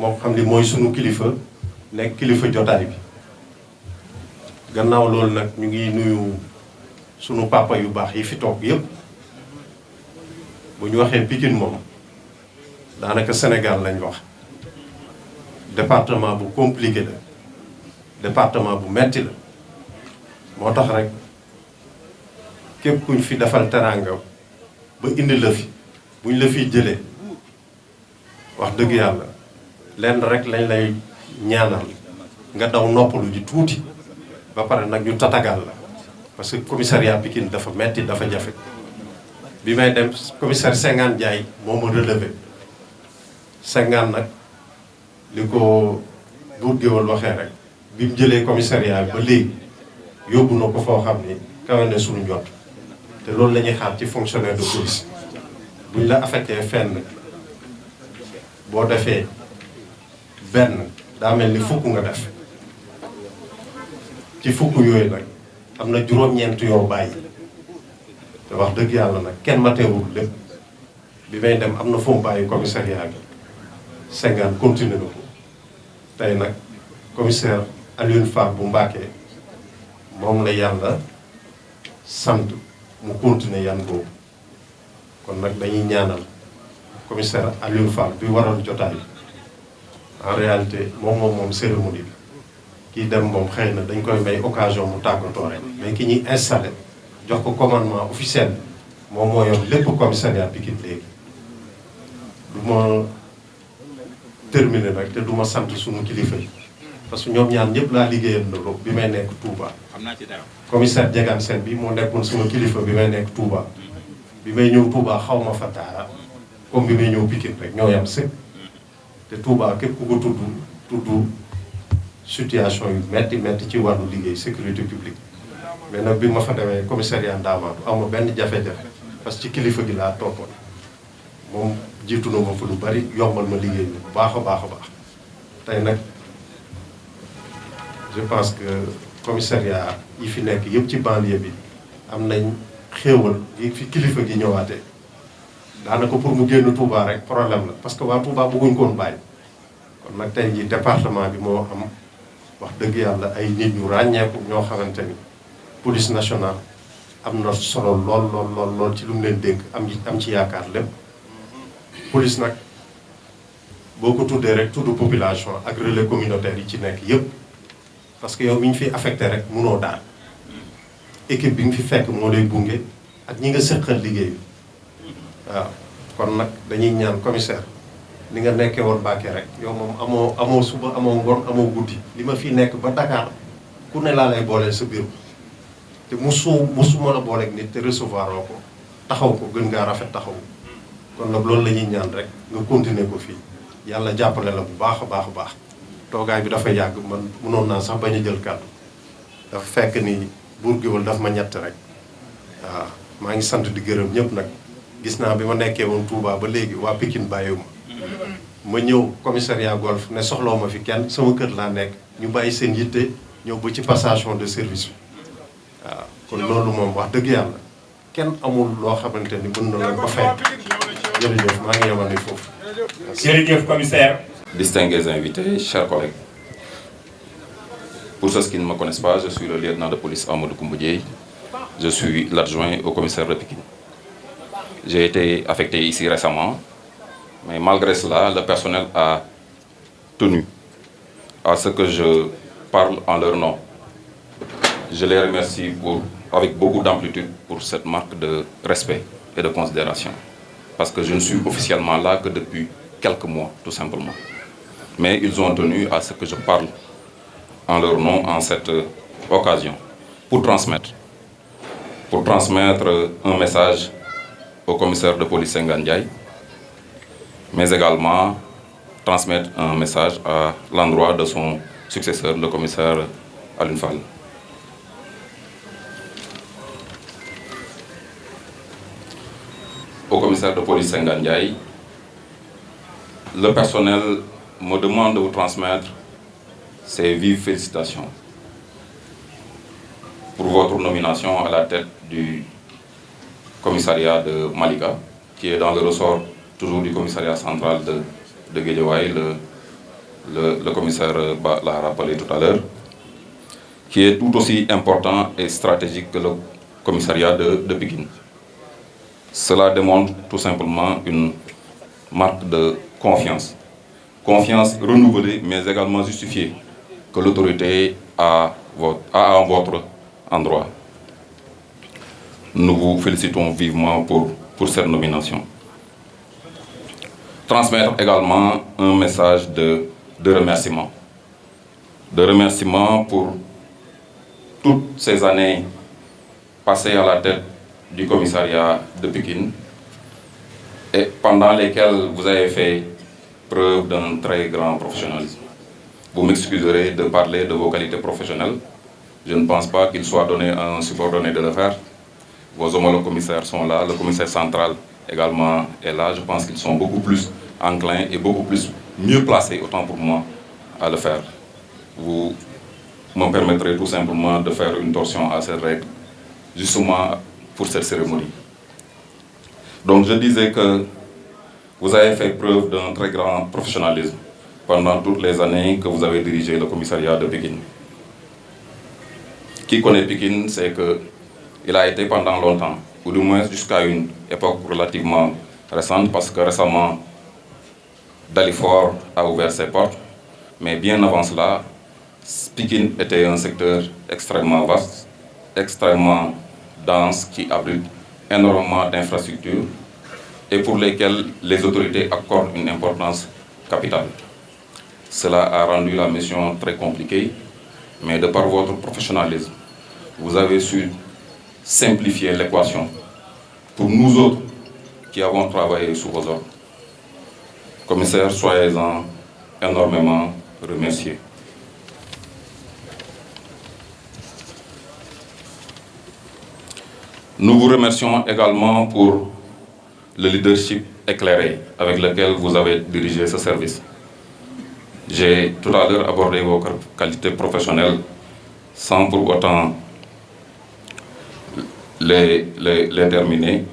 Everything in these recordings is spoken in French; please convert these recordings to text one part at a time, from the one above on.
moo xam ni mooy sunu kilifa nekk kilifa jotaay bi gannaaw loolu nag ñu ngi nuyu sunu papa yu baax yi fi toog yépp bu ñu waxee Pikine moom daanaka Sénégal lañ wax département bu compliqué la département bu metti la moo tax rek képp kuñ fi defal teraanga ba indi la fi buñ la fiy jëlee wax dëgg yàlla lenn rek lañ lay ñaanal nga daw noppalu ji tuuti ba pare nag ñu tatagal la parce que commissariat Pikine dafa metti dafa jafe bi may dem commissaire Senghane Ndiaye moo ma relevé Senghane nag li ko buur géwal waxee rek bi mu jëlee commissariat ba léegi yóbbu na ko foo xam ni kawe na suñu njot te loolu la ñuy xaar ci fonctionnaire de police buñ la affecté fenn boo defee benn daa mel ni fukk nga def ci fukk yooyu nag am na juróom-ñeent yoo bàyyi te wax dëgg yàlla nag kenn mateewul lépp bi may dem am na fu mu bàyyi commissariat bi Senghane continué na ko tey nag commissaire Alioune Fall bu Mbacké moom la yàlla sant mu continuer yan boobu kon nag dañuy ñaanal commissaire Alioune Fall bi waral jotaay en réalité moom cérémonie bi kii dem moom xëy na dañ koy may occasion mu tàggatoo rek mais ki ñuy installé jox ko commandement officiel moom moo yor lépp commissariat Pikine léegi du ma terminé nag te du ma sant suñu kilifa yi parce que ñoom ñaar ñëpp laa liggéeyal na bi may nekk Touba. commissaire Diegane Sène bi moo nekkoon suma kilifa bi may nekk Touba bi may ñëw Touba xaw ma fa dara comme bi may ñëw Pikine rek ñoo yam sëg te Touba képp ku ko tudd situation yu metti ci wàllu liggéey sécurité publique mais nag bi ma fa demee commissariat Ndamatou am ma benn jafe-jafe parce que ci kilifa gi laa toppoon moom jiitu na ma fa lu bari yombal ma liggéey bu baax a baax tey nag je pense que commissariat yi fi nekk yëpp ci banlieue bi am nañ xéewal yi fi kilifa gi ñëwaatee daanaka pour mu génn Touba rek problème la parce que waa Touba bëgguñ koon bàyyi kon nag tey jii département bi moo am wax dëgg yàlla ay nit ñu ràññeeku ñoo xamante ni police nationale am na solo lool ci lu mu leen dénk am ci yaakaar lépp police nag boo ko tuddee rek tudd population ak relais communautaire yi ci nekk yëpp parce que yow mi ñu fi affecté rek munoo daal équipe bi nga fi fekk moo lay gunge ak ñi nga sëqal liggéey bi waaw kon nag dañuy ñaan commissaire ni nga nekkee woon Mbacké rek yow moom amoo suba amoo ngoon amoo guddi li ma fi nekk ba Dakar ku ne laa lay booleel sa bureau te musuma la booleeg nit te recevoir oo ko taxaw ko gën ngaa rafet taxaw kon nag loolu la ñuy ñaan rek nga continuer ko fii yàlla jàppale la bu baax a baax toogaay bi dafa yàgg man mënoon naa sax bañ a jël kàddu dafa fekk ni buur géwël daf ma ñett rek waaw maa ngi sant di gërëm ñëpp nag gis naa bi ma nekkee woon Touba ba léegi waa Pikine bàyyiwuma ma ñëw commissariat golf ne soxloo ma fi kenn sama kër laa nekk ñu bàyyi seen yitte ñëw ba ci passation de service bi waaw kon loolu moom wax dëgg yàlla kenn amul loo xamante ni mën na leen ko fay jërëjëf maa ngi yemal ni foofu. jërëjëf commissaire. Distingués invités, chers collègues. Pour ceux qui ne me connaissent pas, je suis le lieutenant de police Amadou Koumboudiaye. Je suis l'adjoint au commissaire de Pikine. J'ai été affecté ici récemment, mais malgré cela, le personnel a tenu à ce que je parle en leur nom. Je les remercie avec beaucoup d'amplitude pour cette marque de respect et de considération. Parce que je ne suis officiellement là que depuis quelques mois, tout simplement. Mais ils ont tenu à ce que je parle en leur nom en cette occasion pour transmettre un message au commissaire de police Senghane Ndiaye, mais également transmettre un message à l'endroit de son successeur, le commissaire Alioune Fall. Au commissaire de police Senghane Ndiaye, le personnel me demande de vous transmettre ses vives félicitations pour votre nomination à la tête du commissariat de Malika, qui est dans le ressort toujours du commissariat central de Guédiawaye, le commissaire l'a rappelé tout à l'heure, qui est tout aussi important et stratégique que le commissariat de Pikine. Cela démontre tout simplement une marque de confiance. Confiance renouvelée, mais également justifiée, que l'autorité a en votre endroit. Nous vous félicitons vivement pour cette nomination. Transmettre également un message de remerciement. De remerciement pour toutes ces années passées à la tête du commissariat de Pikine et pendant lesquelles vous avez fait preuve d'un très grand professionnalisme. Vous m'excuserez de parler de vos qualités professionnelles. Je ne pense pas qu'il soit donné à un subordonné de le faire. Vos homologues commissaires sont là, le commissaire central également est là. Je pense qu'ils sont beaucoup plus enclins et beaucoup plus mieux placés, autant pour moi, à le faire. Vous me permettrez tout simplement de faire une torsion à cette règle, justement pour cette cérémonie. Donc je disais que vous avez fait preuve d'un très grand professionnalisme pendant toutes les années que vous avez dirigé le commissariat de Pikine. Qui connaît Pikine sait qu'il a été pendant longtemps, ou du moins jusqu'à une époque relativement récente, parce que récemment, Dalifort a ouvert ses portes, mais bien avant cela, Pikine était un secteur extrêmement vaste, extrêmement dense, qui abrite énormément d'infrastructures et pour lesquelles les autorités accordent une importance capitale. Cela a rendu la mission très compliquée, mais de par votre professionnalisme, vous avez su simplifier l'équation pour nous autres qui avons travaillé sous vos ordres. Commissaire, soyez-en énormément remerciés. Nous vous remercions également pour le leadership éclairé avec lequel vous avez dirigé ce service. J'ai tout à l'heure abordé vos qualités professionnelles sans pour autant les terminer,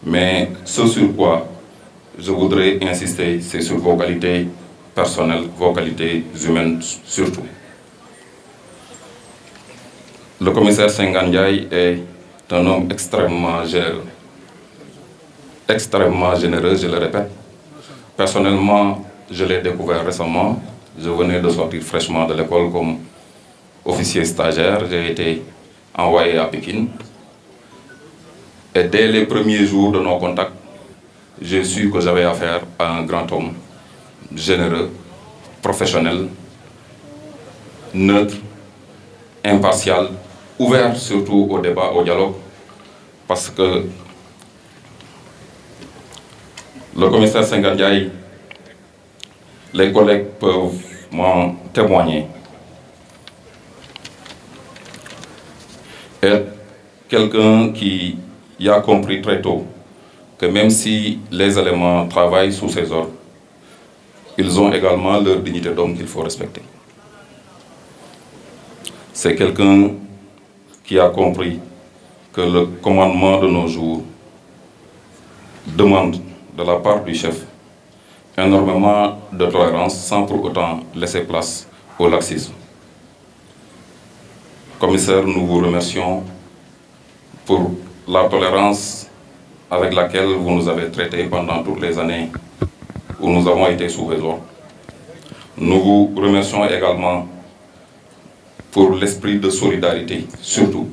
mais ce sur quoi je voudrais insister, c'est sur vos qualités personnelles, vos qualités humaines surtout. Le commissaire Senghane Ndiaye est un homme extrêmement généreux. Extrêmement généreux, je le répète. Personnellement, je l'ai découvert récemment. Je venais de sortir fraîchement de l'école comme officier stagiaire. J'ai été envoyé à Pikine. Et dès les premiers jours de nos contacts, j'ai su que j'avais affaire à un grand homme, généreux, professionnel, neutre, impartial, ouvert surtout au débat, au dialogue, parce que le commissaire Senghane Ndiaye, les collègues peuvent m'en témoigner, est quelqu'un qui a compris très tôt que même si les éléments travaillent sous ses ordres, ils ont également leur dignité d'homme qu'il faut respecter. C'est quelqu'un qui a compris que le commandement de nos jours demande de la part du chef énormément de tolérance sans pour autant laisser place au laxisme. Commissaire, nous vous remercions pour la tolérance avec laquelle vous nous avez traités pendant toutes les années où nous avons été sous vos ordres. Nous vous remercions également pour l'esprit de solidarité, surtout.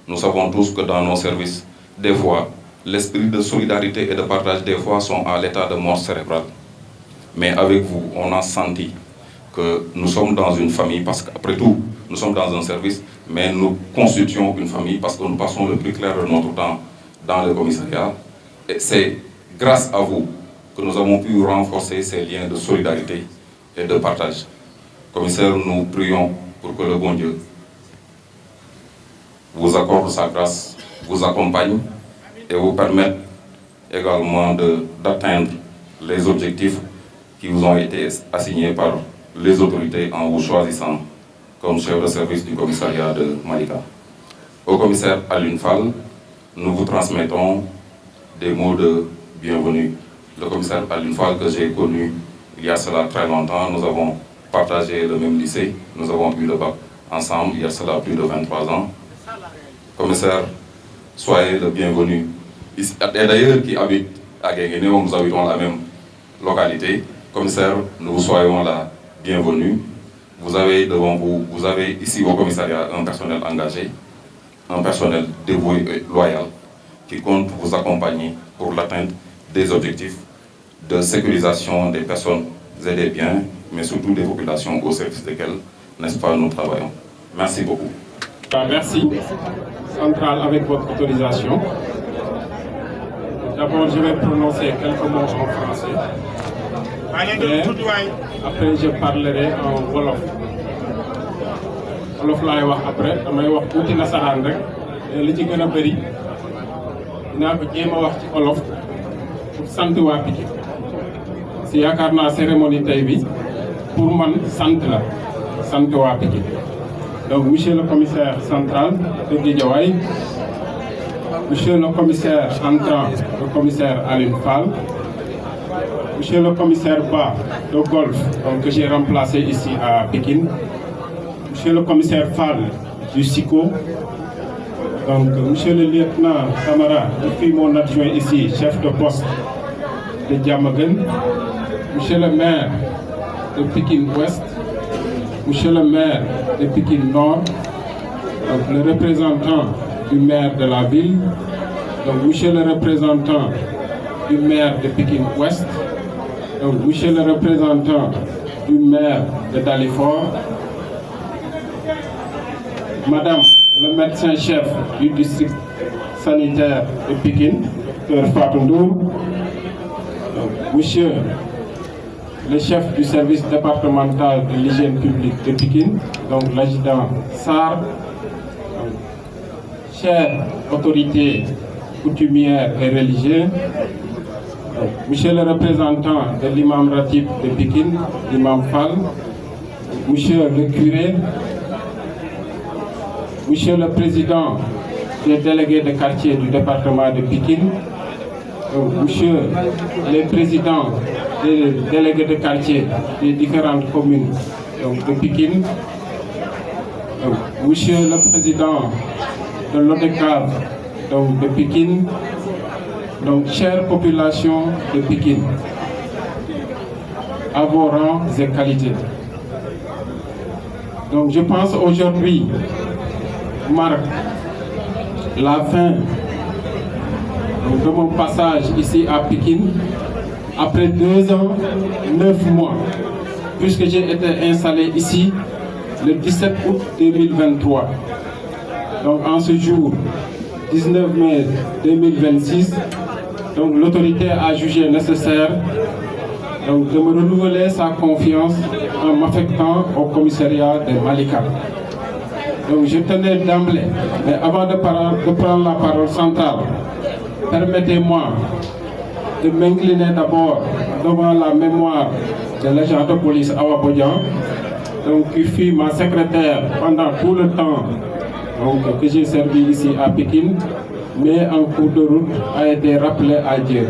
Nous savons tous que dans nos services, des fois, l'esprit de solidarité et de partage, des fois, sont à l'état de mort cérébrale. Mais avec vous, on a senti que nous sommes dans une famille, parce qu'après tout, nous sommes dans un service, mais nous constituons une famille parce que nous passons le plus clair de notre temps dans le commissariat. Et c'est grâce à vous que nous avons pu renforcer ces liens de solidarité et de partage. Commissaire, nous prions pour que le bon Dieu vous accorde sa grâce, vous accompagne et vous permette également d'atteindre les objectifs qui vous ont été assignés par les autorités en vous choisissant comme chef de service du commissariat de Malika. Au commissaire Alioune Fall, nous vous transmettons des mots de bienvenue. Le commissaire Alioune Fall que j'ai connu il y a cela très longtemps, nous avons partagé le même lycée. Nous avons eu le bac ensemble il y a cela plus de 23 ans. Commissaire, soyez le bienvenu. Et d'ailleurs, qui habite à Guinguinéo, nous habitons la même localité. Commissaire, nous vous soyons la bienvenue. Vous avez devant vous, vous avez ici au commissariat un personnel engagé, un personnel dévoué et loyal qui compte vous accompagner pour l'atteinte des objectifs de sécurisation des personnes et des biens, mais surtout des populations au service desquelles, n'est-ce pas, nous travaillons. Merci beaucoup. Merci. Centrale, avec votre autorisation. D'abord, je vais prononcer quelques mots en français. Et après, je parlerai en Wolof. Wolof laay wax après damay wax tuuti nasaraan rek li ci gën a bëri dinaa ko jéem a wax ci Wolof pour sant waa Pikine. Si yaakaar naa cérémonie tey bi pour man sant la sant waa Pikine. Donc, monsieur le commissaire central de Guédiawaye, monsieur le commissaire entrant, le commissaire Alioune Fall, monsieur le commissaire Ba de Golf, donc, que j'ai remplacé ici à Pikine, monsieur le commissaire Fall du SICO, donc monsieur le lieutenant Camara, je suis mon adjoint ici, chef de poste de Diamaguène, monsieur le maire de Pikine Ouest, monsieur le maire de Pikine Nord, donc le représentant du maire de la ville, donc monsieur le représentant du maire de Pikine Ouest, donc monsieur le représentant du maire de Dalifort, madame le médecin-chef du district sanitaire de Pikine, Dr Fatou Ndour, donc monsieur le chef du service départemental de l'hygiène publique de Pikine, donc l'adjudant Sarr, chères autorités coutumières et religieuses, monsieur le représentant de l'imam Ratib de Pikine, l'imam Fall, monsieur le curé, monsieur le président des délégués de quartier du département de Pikine, monsieur les présidents des délégués de quartier des différentes communes donc, de Pikine, monsieur le président de l'ODECAV de Pikine, donc chère population de Pikine, à vos rangs et qualités. Donc je pense aujourd'hui marque la fin de mon passage ici à Pikine après 2 ans, 9 mois, puisque j'ai été installé ici le 17 août 2023. Donc en ce jour, 19 mai 2026, donc l'autorité a jugé nécessaire donc, de me renouveler sa confiance en m'affectant au commissariat de Malika. Donc je tenais d'emblée, mais avant de prendre la parole centrale, permettez-moi de m'incliner d'abord devant la mémoire de l'agent de police Awa Bodian, donc qui fut ma secrétaire pendant tout le temps donc, que j'ai servi ici à Pikine, mais en cours de route a été rappelé à Dieu.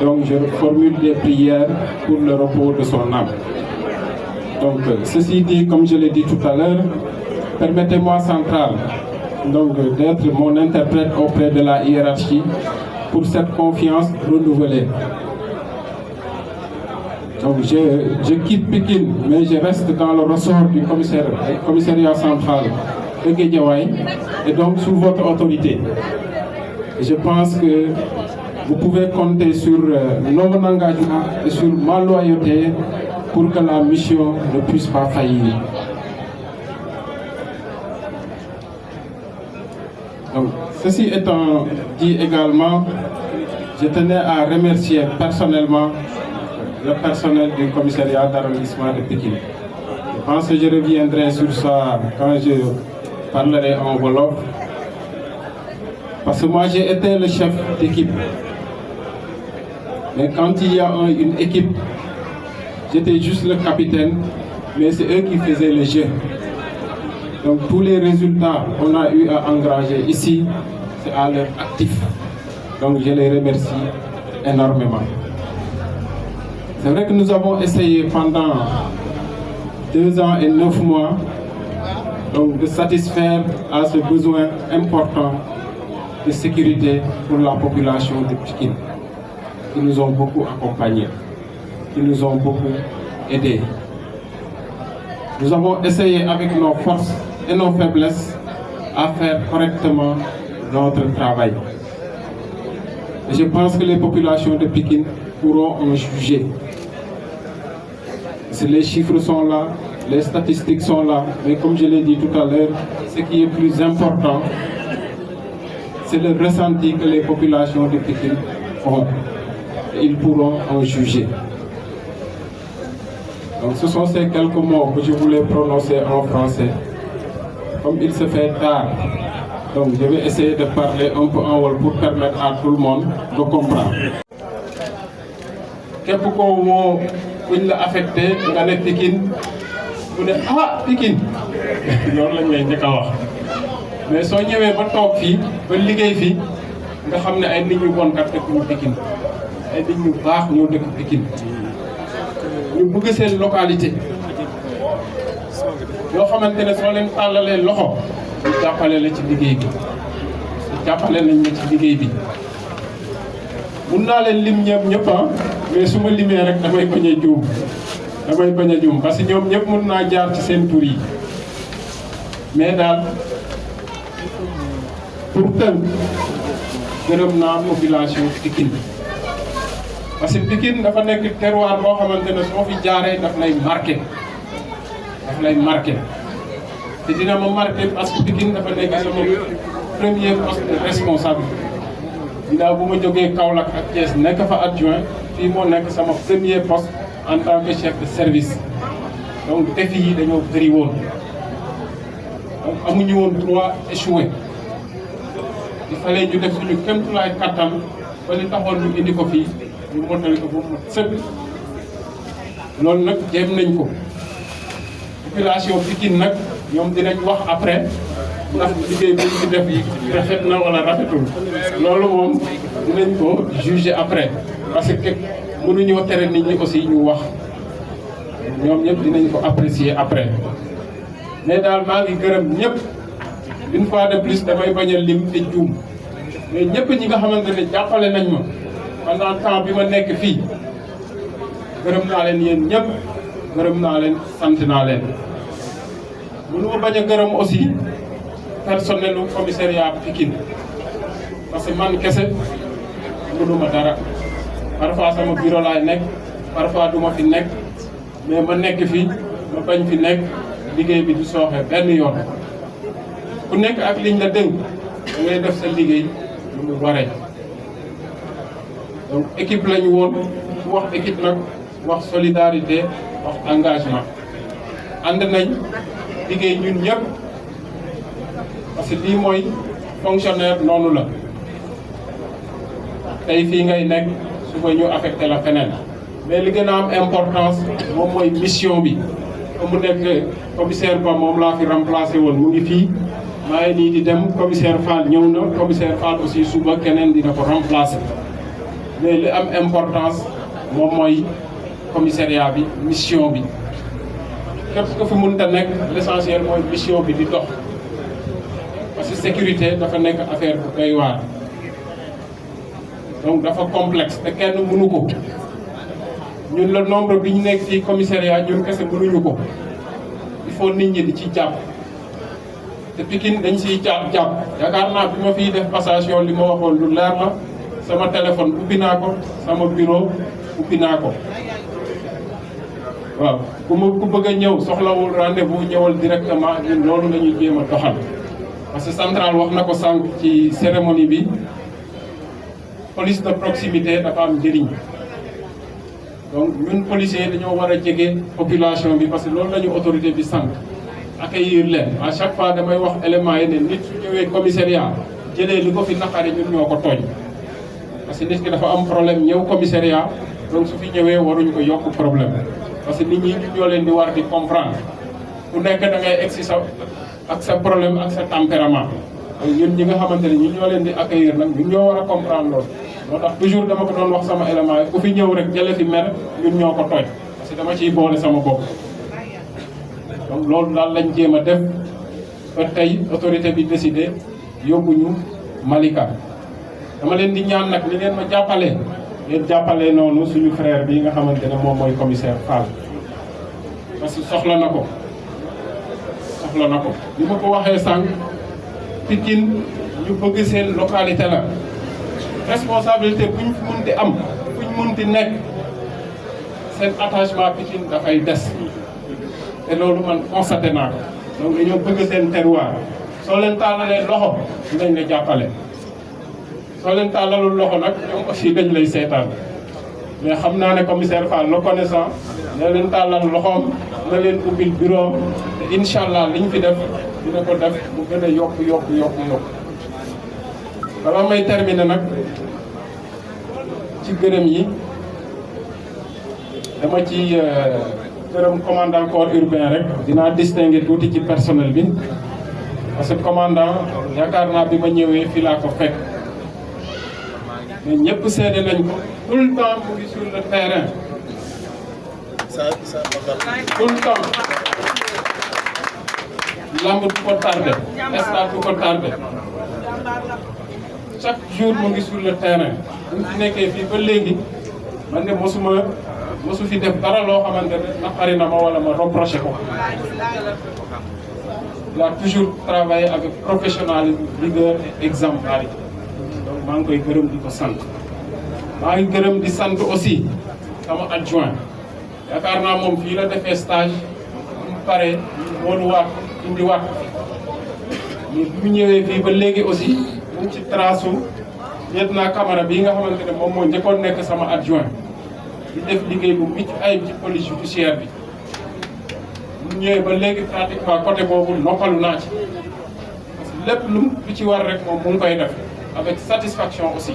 Donc je formule des prières pour le repos de son âme. Donc ceci dit, comme je l'ai dit tout à l'heure, permettez-moi central donc d'être mon interprète auprès de la hiérarchie pour cette confiance renouvelée. Donc je quitte Pikine, mais je reste dans le ressort du commissariat central de Guédiawaye et donc sous votre autorité. Et je pense que vous pouvez compter sur mon engagement et sur ma loyauté pour que la mission ne puisse pas faillir. Donc, ceci étant dit également, je tenais à remercier personnellement le personnel du commissariat d'arrondissement de Pikine. Je pense que je reviendrai sur ça quand je parlerai en Wolof. Parce que moi j'ai été le chef d'équipe. Mais quand il y a une équipe, j'étais juste le capitaine, mais c'est eux qui faisaient le jeu. Donc tous les résultats qu'on a eu à engranger ici, c'est à leur actif. Donc je les remercie énormément. C'est vrai que nous avons essayé pendant 2 ans et 9 mois, donc de satisfaire à ce besoin important de sécurité pour la population de Pikine, qui nous ont beaucoup accompagnés, qui nous ont beaucoup aidés. Nous avons essayé avec nos forces et nos faiblesses à faire correctement notre travail. Et je pense que les populations de Pikine pourront en juger. Si les chiffres sont là, les statistiques sont là, mais comme je l'ai dit tout à l'heure, ce qui est plus important, c'est le ressenti que les populations de Pikine ont. Et ils pourront en juger. Donc ce sont ces quelques mots que je voulais prononcer en français. Comme il se fait tard, donc je vais essayer de parler un peu en wolof pour permettre à tout le monde de comprendre. Képp koo woo kuñ la affecté nga ne Pikine mu ne ah Pikine loolu lañ lay njëkk a wax mais soo ñëwee ba toog fii ba liggéey fii nga xam ne ay nit ñu bon kat dëkk ñu Pikine ay nit ñu baax ñoo dëkk Pikine ñu bëgg seen localité yoo xamante ne soo leen tàllalee loxo ñu jàppale la ci liggéey bi jàppale nañ la ci liggéey bi mun naa leen lim ñëpp mais su ma limee rek damay bañ a juum parce que ñoom ñëpp mun naa jaar ci seen tur yi mais daal pour tënk gërëm naa population Pikine parce que Pikine dafa nekk terroir boo xamante ne soo fi jaaree daf lay marqué te dina ma marqué parce que Pikine dafa nekk sama premier poste de responsable ginnaaw bu ma jógee Kaolack ak Thiès nekk fa adjoint fii moo nekk sama premier poste en tant que chef de service donc défi yi dañoo bëri woon donc amuñu woon droit échouer il fallait ñu def suñu kéemtulaay kattan ba li taxoon ñu indi ko fii ñu mottali ko ba mu sëb loolu nag jéem nañ ko population Pikine nag ñoom dinañ wax après ndax liggéey bi ñu def yi rafet na wala rafetul loolu moom dinañ ko juger après parce que mënuñoo tere nit ñi aussi ñu wax ñoom ñëpp dinañ ko apprécier après mais daal maa ngi gërëm ñëpp une fois de plus damay bañ a lim te juum mais ñëpp ñi nga xamante ne jàppale nañ ma pendant temps bi ma nekk fii gërëm naa leen yéen ñëpp gërëm naa leen sant naa leen mënu ma bañ a gërëm aussi personnelu commissariat Pikine parce que man kese mënuma dara parfois sama bureau laay nekk parfois du ma fi nekk mais ma nekk fi ma bañ fi nekk liggéey bi du sooxe benn yoon ku nekk ak liñ la dénk da ngay def sa liggéey lu mu waree donc équipe lañu woon ku wax équipe nag wax solidarité wax engagement ànd nañ liggéey ñun ñëpp parce que lii mooy fonctionnaire noonu la tey fii ngay nekk suba ñu affecté la feneen mais li gën a am importance moom mooy mission bi mu nekk commissaire Ba moom laa fi remplacé woon mu ngi fii maa ngi nii di dem commissaire Fall ñëw na commissaire Fall aussi suba keneen dina ko remplacer mais li am importance moom mooy commissariat bi mission bi képp ko fi mënta nekk l'essentiel mooy mission bi di dox parce que sécurité dafa nekk affaire bu doy waar donc dafa complexe te kenn mënu ko ñun le nombre bi ñu nekk fii commissariat ñun kese mënuñu ko il faut nit ñi di ci jàpp te Pikine dañ siy jàpp yaakaar naa bi ma fiy def passation li ma waxoon lu leer la sama téléphone ubbi naa ko sama bureau ubbi naa ko waaw ku bëgg a ñëw soxlawul rendez-vous ñëwal directement ñun loolu la ñuy jéem a doxal parce que central wax na ko sànq ci cérémonie bi police de proximité dafa am njëriñ donc ñun policiers dañoo war a jege population bi parce que loolu la ñu autorité bi sant accueillir leen à chaque fois damay wax éléments yi ne nit su ñëwee commissariat jëlee li ko fi naqari ñun ñoo ko tooñ parce que nit ki dafa am problème ñëw commissariat donc su fi ñëwee waruñu ko yokk problème parce que nit ñi ñun ñoo leen di war di comprendre ku nekk da ngay egsi sa ak sa problème ak sa tempérament donc ñun ñi nga xamante ne ñun ñoo leen di accueillir nag ñun ñoo war a comprendre loolu moo tax toujours dama ko doon wax sama élément yi ku fi ñëw rek jële fi mer ñun ñoo ko tooñ parce que dama ciy boole sama bopp donc loolu daal lañ jéem a def ba tey autorité bi décidé yóbbu ñu Malika. dama leen di ñaan nag li ngeen ma jàppale ngeen jàppale noonu suñu frère bi nga xamante ne moom mooy commissaire Fall parce que soxla na ko li ma ko waxee sànq Pikine ñu bëgg seen localité la responsabilité buñ munti am buñ munti nekk seen attachement Pikine dafay des te loolu man constaté naa ko donc dañoo bëgg seen terroir soo leen tàllalee loxo dinañ la jàppale soo leen tàllalul loxo nag ñoom aussi dañ lay seetaan mais xam naa ne commissaire Fall le connaissant na leen tàllal loxoom na leen ubbil bureau te incha allah liñ fi def dina ko def mu gën a yokk bala may terminer nag ci gërëm yi dama ci gërëm commandant corps urbain rek dinaa distinguer tuuti ci personnel bi parce que commandant yaakaar naa bi ma ñëwee fii laa ko fekk mais ñëpp seede nañ ko tout le temps mu ngi sur le terrain tout le temps lamb du ko tardé stade du ko tardé chaque jour mu ngi sur le terrain bu fi nekkee fii ba léegi man de mosu fi def dara loo xamante ne naqari na ma wala ma reproché ko il a toujours travaillé avec professionnalisme, rigueur et exemplarité. Donc maa ngi koy gërëm di ko sant maa ngi gërëm di sant aussi sama adjoint yaakaar naa moom fii la defee stage bu pare wooluwaat indiwaat mais bu ñëwee fii ba léegi aussi mu ngi ci trasu lieutenant Camara bii nga xamante ne moom moo njëkkoon nekk sama adjoint di def liggéey bu mucc ayib ci police judiciaire bi bu ñëwee ba léegi pratiquement côté boobu noppalu naa ci parce que lépp lu ci war rek moom mu ngi koy def avec satisfaction aussi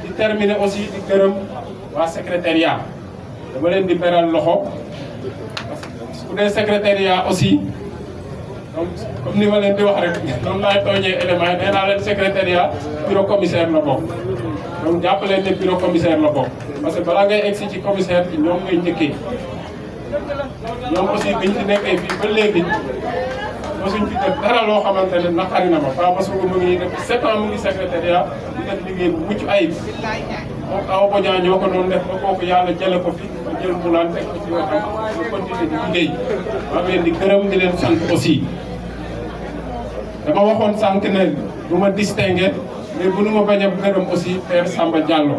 di terminer aussi di gërëm waa secrétariat dama leen di beral loxo parce que bu dee secrétariat aussi donc comme ni ma leen di wax rek noonu laay tooñee élément yi nee naa leen secrétariat bureau commissaire la bokk donc jàpp leen ne bureau commissaire la bokk parce que balaa ngay egsi ci commissaire bi ñoom ngay njëkkee ñoom aussi biñ ci nekkee fii ba léegi mosuñ fi def dara loo xamante ne naqari na ma Paa Bassirou mu ngi def 7 ans mu ngi secrétariat di def liggéey bu mucc ayib moom Awa Bodian ñoo ko doon def ba kooku yàlla jële ko fi ba jël Boulane teg ko ci wetam ñu continuer di liggéey maa ngi leen di gërëm di leen sant aussi dama waxoon sànq ne du ma distingué mais bu nu ma bañ a gërëm aussi Père Samba Diallo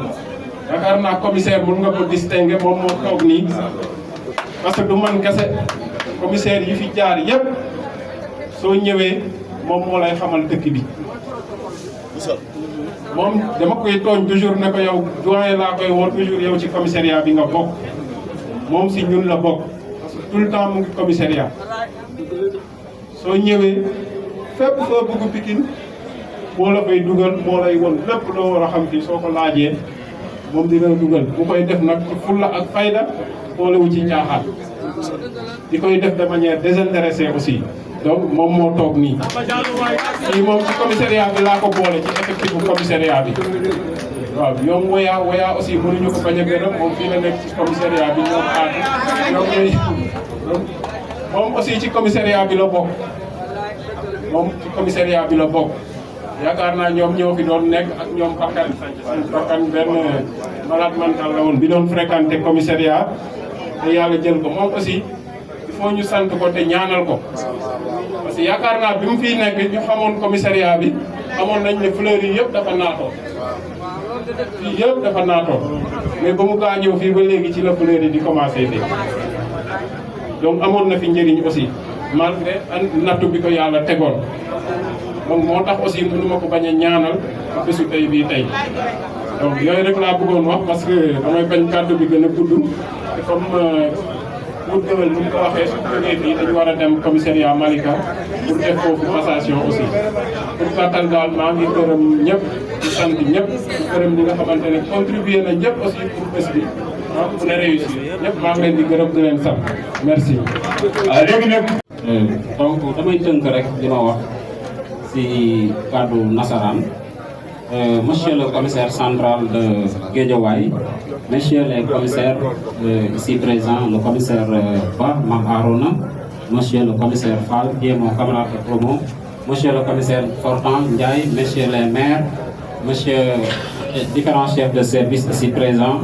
yaakaar naa commissaire mun nga ko distingué moom moo toog nii parce que du man kese commissaire yi fi jaar yépp soo ñëwee moom moo lay xamal dëkk bi moom dama koy tooñ toujours ne ko yow doyen laa koy woo toujours yow ci commissariat bi nga bokk moom si ñun la bokk parce que tout le temps mu ngi commissariat soo ñëwee fépp foo bëgg Pikine moo la fay dugal moo lay won lépp loo war a xam fii soo ko laajee moom dina dugal bu koy def nag ci fulla ak fayda boolewu ci caaxaan di koy def de manière désintéressée aussi donc moom moo toog nii kii moom ci commissariat bi laa ko boole ci effectif bu commissariat bi waaw ñoom woyaa aussi mënuñu ko bañ a gërëm moom fii la nekk ci commissariat bi ñoom aatu ñoom ñooy moom aussi ci commissariat bi la bokk moom ci commissariat bi la bokk yaakaar naa ñoom ñoo fi doon nekk ak ñoom bakkan benn malade mental la woon bi doon fréquenté commissariat te yàlla jël ko moom aussi il faut ñu sant ko te ñaanal ko parce que yaakaar naa bi mu fiy nekk ñu xamoon commissariat bi xamoon nañ ne fleurs yi yëpp dafa naatoo fii yëpp dafa naatoo mais ba mu gaañoo fii ba léegi ci la fleurs yi di commencé dee donc amoon na fi njëriñ aussi malgré nattu bi ko yàlla tegoon donc moo tax aussi mënu ma ko bañ a ñaanal bésu tey bii tey donc yooyu rek laa bëggoon wax parce que damay bañ kàddu bi gën a gudd te comme pour gëwël ni mu ko waxee su jógee fii dañu war a dem commissariat Malika pour def foofu passation aussi pour gàttal daal maa ngi gërëm ñëpp di sant ñëpp di gërëm ñi nga xamante ne contribué na ñëpp aussi pour bés bi pour ne réussir ñëpp maa ngi leen di gërëm di leen sant merci. léegi nag. donc damay tënk rek li ma wax ci kàddu nasaraan monsieur le commissaire central de Guédiawaye, messieurs les commissaires ici présents, le commissaire Ba, Mame Aro Harouna, monsieur le commissaire Fall, qui est mon camarade de promo, monsieur le commissaire sortant Ndiaye, messieurs les maires, monsieur différents chefs de service ici présents,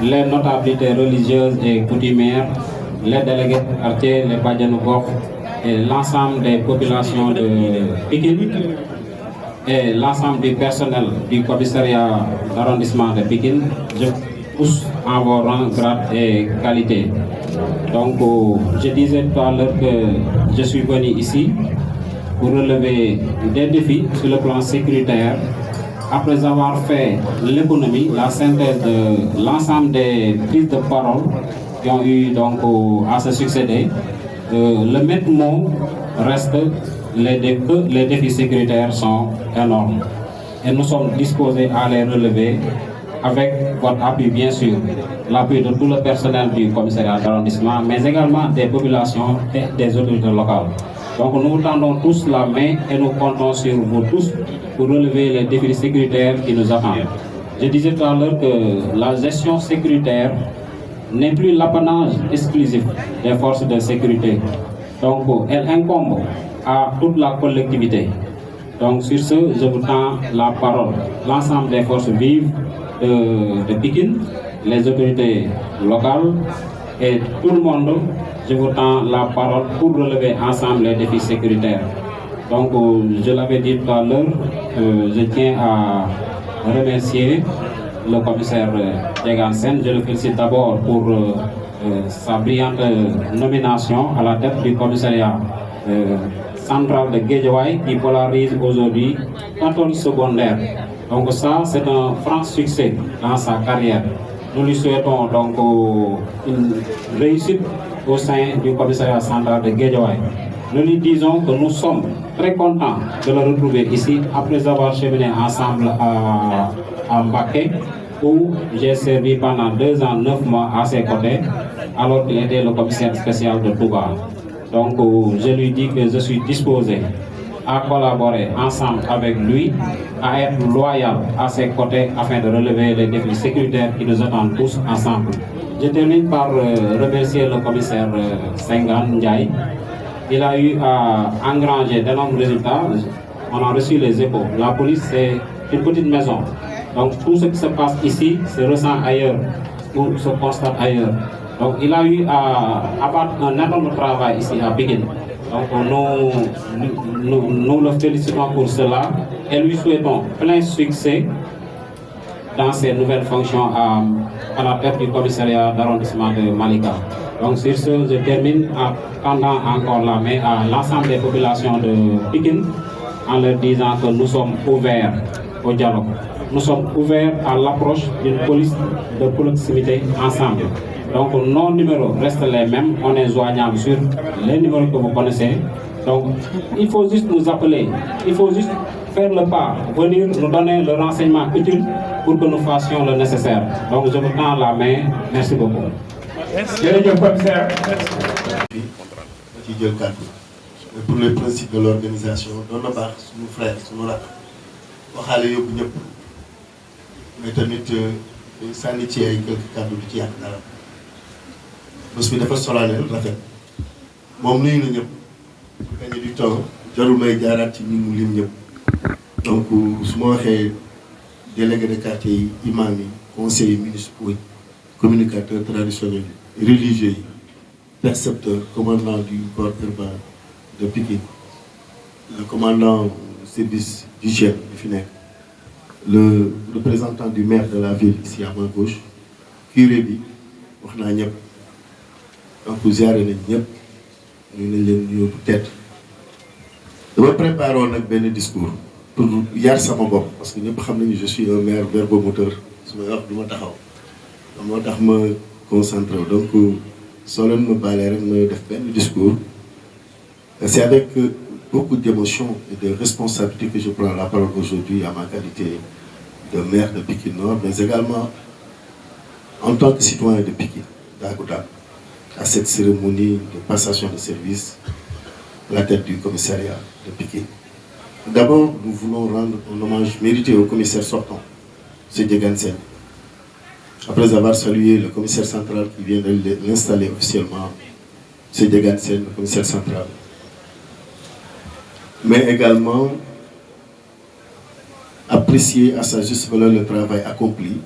les notabilités religieuses et coutumières, les délégués de quartier, les Badjanoukov et l'ensemble des populations de Pikine et l'ensemble du personnel du commissariat d'arrondissement de Pikine, je pousse en vos rangs, grades et qualités. Donc, je disais tout à l'heure que je suis venu ici pour relever des défis sur le plan sécuritaire. Après avoir fait l'économie, la synthèse de l'ensemble des prises de parole qui ont eu donc à se succéder, le maître mot reste que les défis sécuritaires sont énormes. Et nous sommes disposés à les relever avec votre appui, bien sûr, l'appui de tout le personnel du commissariat d'arrondissement, mais également des populations et des autorités locales. Donc nous vous tendons tous la main et nous comptons sur vous tous pour relever les défis sécuritaires qui nous attendent. Je disais tout à l'heure que la gestion sécuritaire n'est plus l'apanage exclusif des forces de sécurité. Donc elle incombe à toute la collectivité. Donc sur ce, je vous tends la parole. L'ensemble des forces vives de Pikine, les autorités locales et tout le monde, je vous tends la parole pour relever ensemble les défis sécuritaires. Donc, je l'avais dit tout à l'heure, je tiens à remercier le commissaire Djegansen. Je le félicite d'abord pour sa brillante nomination à la tête du commissariat central de Guédiawaye qui polarise aujourd'hui 14 secondaires. Donc ça, c'est un franc succès dans sa carrière. Nous lui souhaitons donc une réussite au sein du commissariat central de Guédiawaye. Nous lui disons que nous sommes très contents de le retrouver ici après avoir cheminé ensemble à Mbaké, où j'ai servi pendant 2 ans, 9 mois à ses côtés, alors qu'il était le commissaire spécial de Touba. Donc je lui dis que je suis disposé à collaborer ensemble avec lui, à être loyal à ses côtés afin de relever les défis sécuritaires qui nous attendent tous ensemble. Je termine par remercier le commissaire Sengan Ndiaye. Il a eu à engranger d'énormes résultats. On a reçu les échos. La police, c'est une petite maison. Donc tout ce qui se passe ici se ressent ailleurs ou se constate ailleurs. Donc il a eu à abattre un énorme travail ici à Pikine. Donc nous le félicitons pour cela et lui souhaitons plein succès dans ses nouvelles fonctions à la tête du commissariat d'arrondissement de Malika. Donc sur ce, je termine en tendant encore la main à l'ensemble des populations de Pikine en leur disant que nous sommes ouverts au dialogue. Nous sommes ouverts à l'approche d'une police de proximité ensemble. Donc nos numéros restent les mêmes, on est joignable sur les numéros que vous connaissez. Donc il faut juste nous appeler, il faut juste faire le pas, venir nous donner le renseignement utile pour que nous fassions le nécessaire. Donc je vous tends la main, merci beaucoup. Pour les principes de l'organisation, nous avons nos frères, nos rakk, waxale yóbbu ñëpp, mais tamit sànni ci ay quelques kàddu du ci yàq dara. Bés bi dafa solennel rafet moom nuyu na ñëpp kañ di toog jarul may jaaraat ci ñi mu lim ñëpp. Donc su ma waxee délégué de quartier yi, imam yi, conseillers municipaux yi, communicateurs traditionnels yi, religieux yi, percepteurs, commandant du corps urbain de Pikine, le commandant du service d'hygiène du FINEC, le représentant du maire de la ville ici à ma gauche, curé bi wax naa ñëpp. Donc ziare nañ ñëpp ñu nañ leen nuyoo bu tedd dama préparé woon nag benn discours pour yar sama bopp parce que ñëpp xam nañu je suis un maire verbomoteur su may wax du ma taxaw moo tax ma concentré wu donc soo leen ma baalee rek ma def benn discours. C'est avec beaucoup d'émotion et de responsabilité que je prends la parole aujourd'hui à ma qualité de maire de Pikine Nord, mais également en tant que citoyen de Pikine, d'Agoda, à cette cérémonie de passation de service à la tête du commissariat de Pikine. D'abord, nous voulons rendre un hommage mérité au commissaire sortant, M. Djegansen. Après avoir salué le commissaire central qui vient de l'installer officiellement, M. Degansen, le commissaire central, mais également apprécier à sa juste valeur le travail accompli,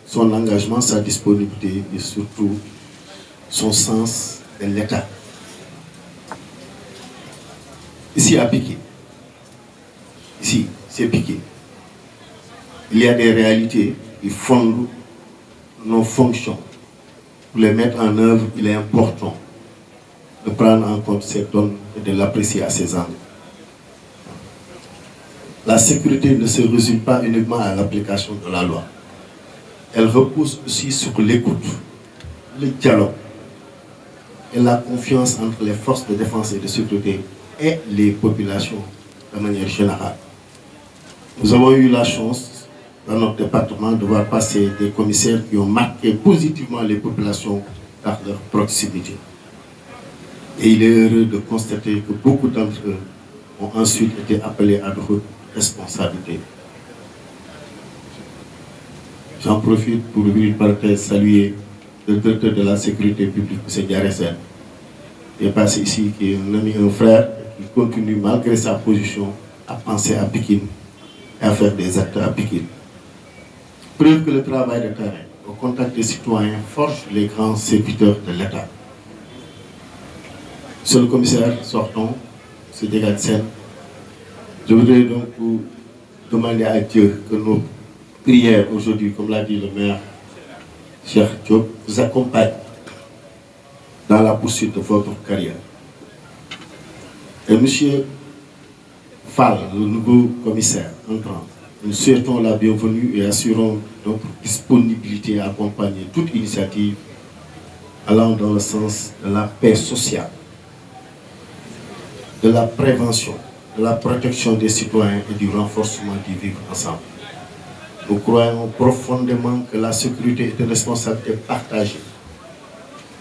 son engagement, sa disponibilité et surtout son sens de l'État. Ici à Piquet, ici c'est Piquet, il y a des réalités qui fondent nos fonctions. Pour les mettre en œuvre, il est important de prendre en compte ces données et de l'apprécier à ses angles. La sécurité ne se résume pas uniquement à l'application de la loi. Elle repose aussi sur l'écoute, le dialogue et la confiance entre les forces de défense et de sécurité et les populations de manière générale. Nous avons eu la chance dans notre département de voir passer des commissaires qui ont marqué positivement les populations par leur proximité. Et il est heureux de constater que beaucoup d'entre eux ont ensuite été appelés à de hautes responsabilités. J'en profite pour une parenthèse saluer le directeur de la sécurité publique, M. Diaresen, qui est passé ici, qui est un ami, un frère, qui continue malgré sa position à penser à Piquin et à faire des actes à Piquin. Preuve que le travail de terrain, au contact des citoyens, forge les grands serviteurs de l'État. Monsieur le commissaire sortant, M. Degansen, je voudrais donc vous demander à Dieu que nos prières aujourd'hui, comme l'a dit le maire Cheikh Diop, vous accompagnent dans la poursuite de votre carrière. Et M. Fall, le nouveau commissaire entrant, nous souhaitons la bienvenue et assurons notre disponibilité à accompagner toute initiative allant dans le sens de la paix sociale, de la prévention, de la protection des citoyens et du renforcement du vivre ensemble. Nous croyons profondément que la sécurité est une responsabilité partagée.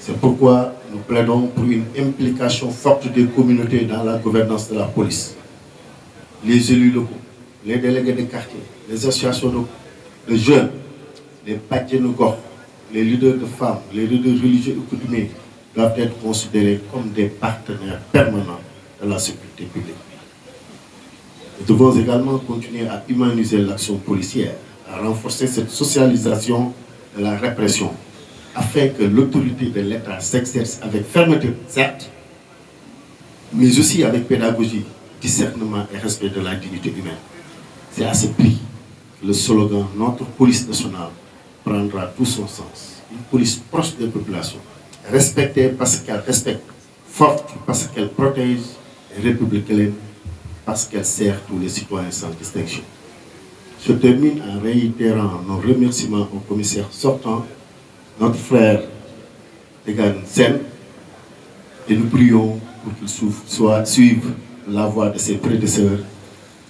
C'est pourquoi nous plaidons pour une implication forte des communautés dans la gouvernance de la police. Les élus locaux, les délégués de quartier, les associations de jeunes, les Badjenogor, les leaders de femmes, les leaders religieux et coutumiers doivent être considérés comme des partenaires permanents de la sécurité publique. Nous devons également continuer à humaniser l'action policière, à renforcer cette socialisation de la répression, afin que l'autorité de l'État s'exerce avec fermeté, certes, mais aussi avec pédagogie, discernement et respect de la dignité humaine. C'est à ce prix que le slogan « Notre police nationale » prendra tout son sens. Une police proche des populations, respectée parce qu'elle respecte, forte parce qu'elle protège, et républicaine parce qu'elle sert tous les citoyens sans distinction. Je termine en réitérant nos remerciements au commissaire sortant, notre frère Degansen, et nous prions pour qu'il suive la voie de ses prédécesseurs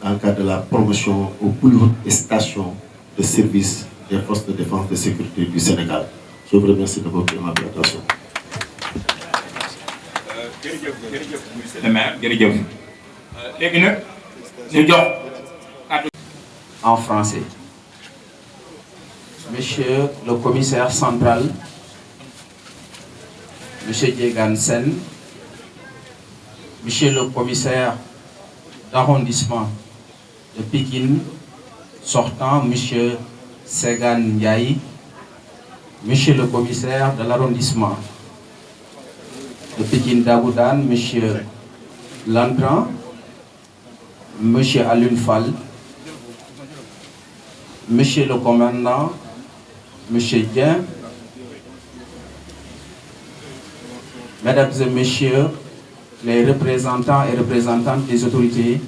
dans le cadre de la promotion aux plus hautes stations de service des forces de défense et de sécurité du Sénégal. Je vous remercie de votre aimable attention. Monsieur le maire, jërëjëf. Léegi nag ñu jox en français. Monsieur le commissaire central, Monsieur Degansen, Monsieur le commissaire d'arrondissement de Pikine sortant, Monsieur Segan Ndiaye, Monsieur le commissaire de l'arrondissement de Pikine Dagoudane, Monsieur l'entrant, Monsieur Alun Fall, Monsieur le commandant, Monsieur Dien, Mesdames et Messieurs les représentants et représentantes des autorités,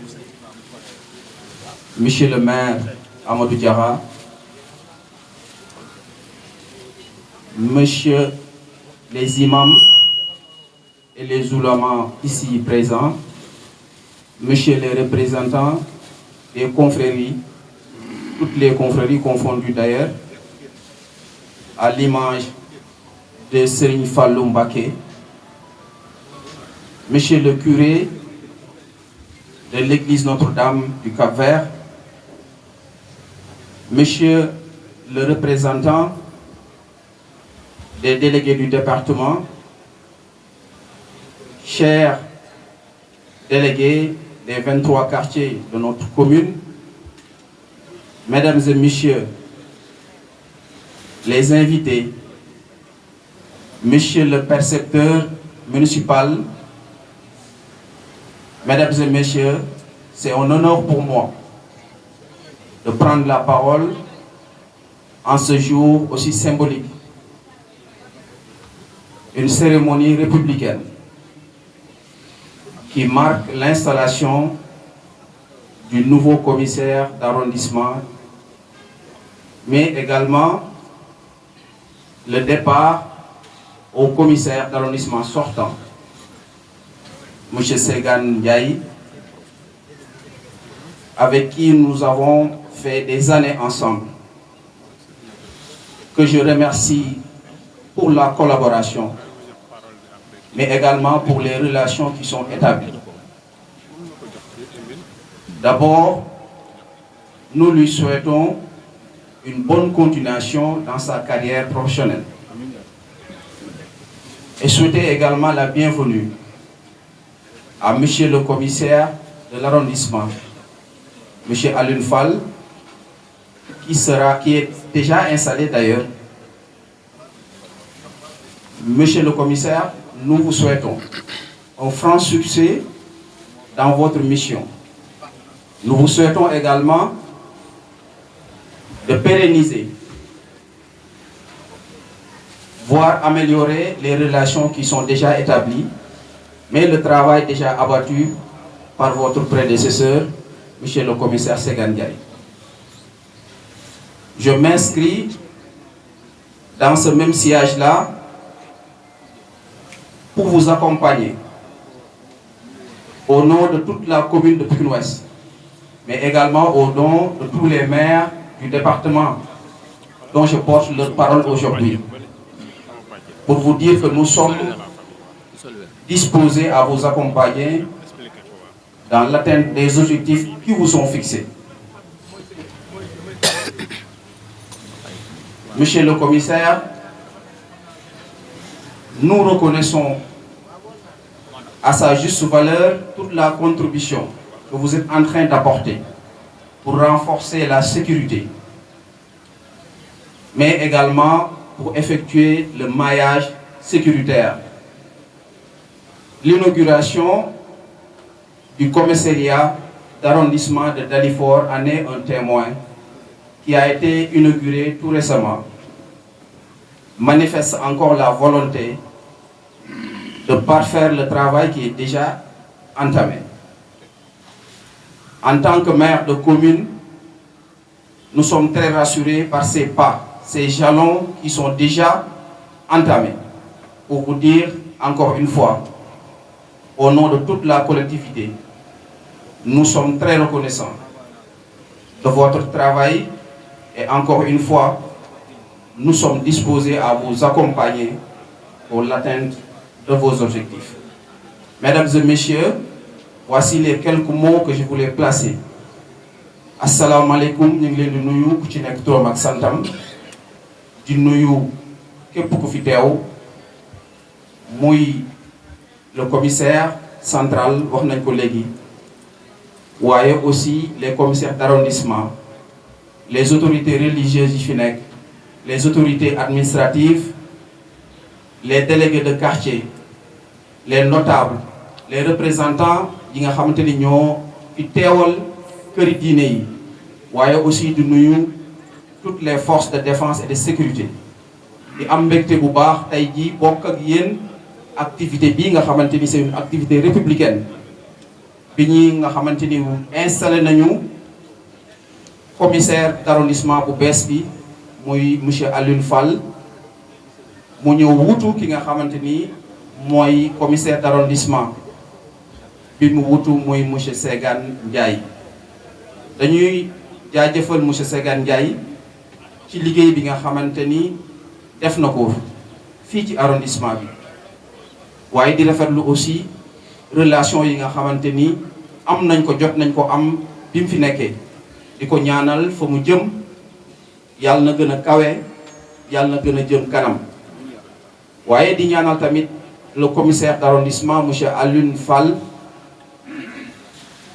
Monsieur le maire Amadou Diarra, Monsieur les imams et les oulémas ici présents, Monsieur les représentants des confréries, toutes les confréries confondues d'ailleurs, à l'image de Serigne Fallou Mbacké, Monsieur le curé de l'église Notre-Dame du Cap-Vert, Monsieur le représentant des délégués du département, chers délégués des 23 quartiers de notre commune, mesdames et messieurs les invités, monsieur le percepteur municipal, mesdames et messieurs, c'est un honneur pour moi de prendre la parole en ce jour aussi symbolique. Une cérémonie républicaine qui marque l'installation du nouveau commissaire d'arrondissement, mais également le départ au commissaire d'arrondissement sortant, M. Segan Ndiaye, avec qui nous avons fait des années ensemble, que je remercie pour la collaboration, mais également pour les relations qui sont établies. D'abord, nous lui souhaitons une bonne continuation dans sa carrière professionnelle et souhaiter également la bienvenue à Monsieur le commissaire de l'arrondissement, Monsieur Alun Fall, qui est déjà installé d'ailleurs. Monsieur le commissaire, nous vous souhaitons un franc succès dans votre mission. Nous vous souhaitons également de pérenniser, voire améliorer les relations qui sont déjà établies, mais le travail déjà abattu par votre prédécesseur, Monsieur le commissaire Segan Ndiaye. Je m'inscris dans ce même sillage-là pour vous accompagner au nom de toute la commune de Pikine-Ouest, mais également au nom de tous les maires du département dont je porte leur parole aujourd'hui, pour vous dire que nous sommes disposés à vous accompagner dans l'atteinte des objectifs qui vous sont fixés. Monsieur le commissaire, nous reconnaissons à sa juste valeur toute la contribution que vous êtes en train d'apporter pour renforcer la sécurité, mais également pour effectuer le maillage sécuritaire. L'inauguration du commissariat d'arrondissement de Dalifort en est un témoin, qui a été inauguré tout récemment, manifeste encore la volonté de parfaire le travail qui est déjà entamé. En tant que maire de commune, nous sommes très rassurés par ces pas, ces jalons qui sont déjà entamés. Pour vous dire encore une fois, au nom de toute la collectivité, nous sommes très reconnaissants de votre travail et encore une fois, nous sommes disposés à vous accompagner pour l'atteinte de vos objectifs. Mesdames et messieurs, voici les quelques mots que je voulais placer. Assalamu alaikum, ñu ngi leen di nuyu ku ci nekk turam ak santam, di nuyu képp ku fi teew, muy le commissaire central, wax nañ ko léegi, waaye aussi les commissaires d'arrondissement, les autorités religieuses yi fi nekk, les autorités administratives, les délégués de quartier, les notables, les représentants yi nga xamante ni ñoo fi teewal këri diine yi, waaye aussi di nuyu toutes les forces de défense et de sécurité. di am mbégte bu baax tey jii bokk ak yéen activité bii nga xamante ni c'est une activité républicaine bi ñi nga xamante ni installé nañu commissaire d'arrondissement bu bees bi muy monsieur Alun Fall mu ñëw wutu ki nga xamante ni mooy commissaire d'arrondissement bi mu wutu muy monsieur Segan Ndiaye. dañuy jaajëfal monsieur Segan Ndiaye ci liggéey bi nga xamante ni def na ko fii ci arrondissement bi, waaye di rafetlu aussi relation yi nga xamante ni am nañ ko jot nañ ko am bi mu fi nekkee, di ko ñaanal fa mu jëm yàlla na gën a kawe, yàlla na gën a jëm kanam. waaye di ñaanal tamit le commissaire d'arrondissement monsieur Alioune Fall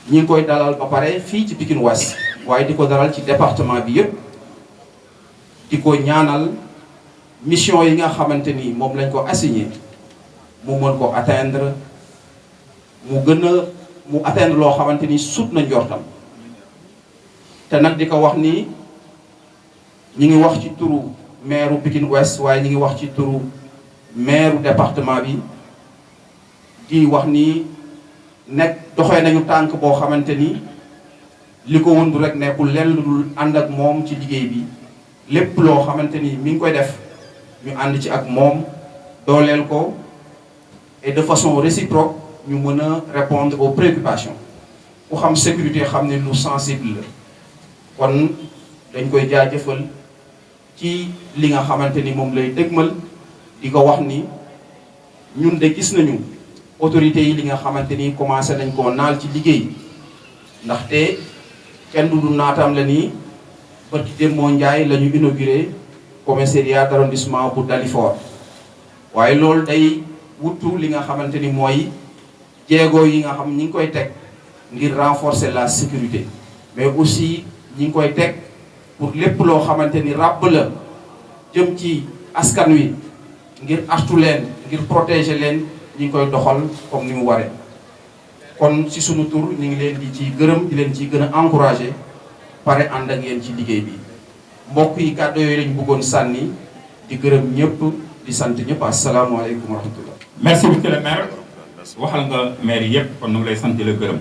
ñi ngi koy dalal ba pare fii ci Pikine Ouest waaye di ko dalal ci département bi yëpp di ko ñaanal mission yi nga xamante ni moom lañ ko assigné mu mën ko atteindre mu atteindre loo xamante ni sut na njortam te nag di ko wax ni ñi ngi wax ci turu maire Pikine Ouest waaye ñi ngi wax ci turu maire département bi di wax ni nekk doxee nañu tànk boo xamante ni li ko wundu rek nekkul lenn lu dul ànd ak moom ci liggéey bi lépp loo xamante ni mi ngi koy def ñu ànd ci ak moom dooleel ko et de façon réciproque ñu mën a répondre aux préoccupations ku xam sécurité xam ne lu sensible la kon dañ koy jaajëfal ci li nga xamante ni moom lay dëgmal di ko wax ni ñun de gis nañu autorités yi li nga xamante ni commencé nañ koo naal ci liggéey ndaxte kenn du naatam la nii ba ci démmoo Njaay la ñu inauguré commissariat d'arrondissement bu Dalifort waaye loolu day wutu li nga xamante ni mooy jéego yi nga xam ñi ngi koy teg ngir renforcer la sécurité mais aussi ñi ngi koy teg pour lépp loo xamante ni ràbb la jëm ci askan wi ngir artu leen ngir protéger leen ñi ngi koy doxal comme ni mu waree kon ci sunu tur ñu ngi leen di ci gërëm di leen ci gën a encourager pare ànd ak yéen ci liggéey bi mbokk yi kàddu yooyu lañ bëggoon sànni di gërëm ñëpp di sant ñëpp asalaamaaleykum wa rahmatullah. merci monsieur le maire waxal nga maire yëpp kon nu ngi lay sant di la gërëm.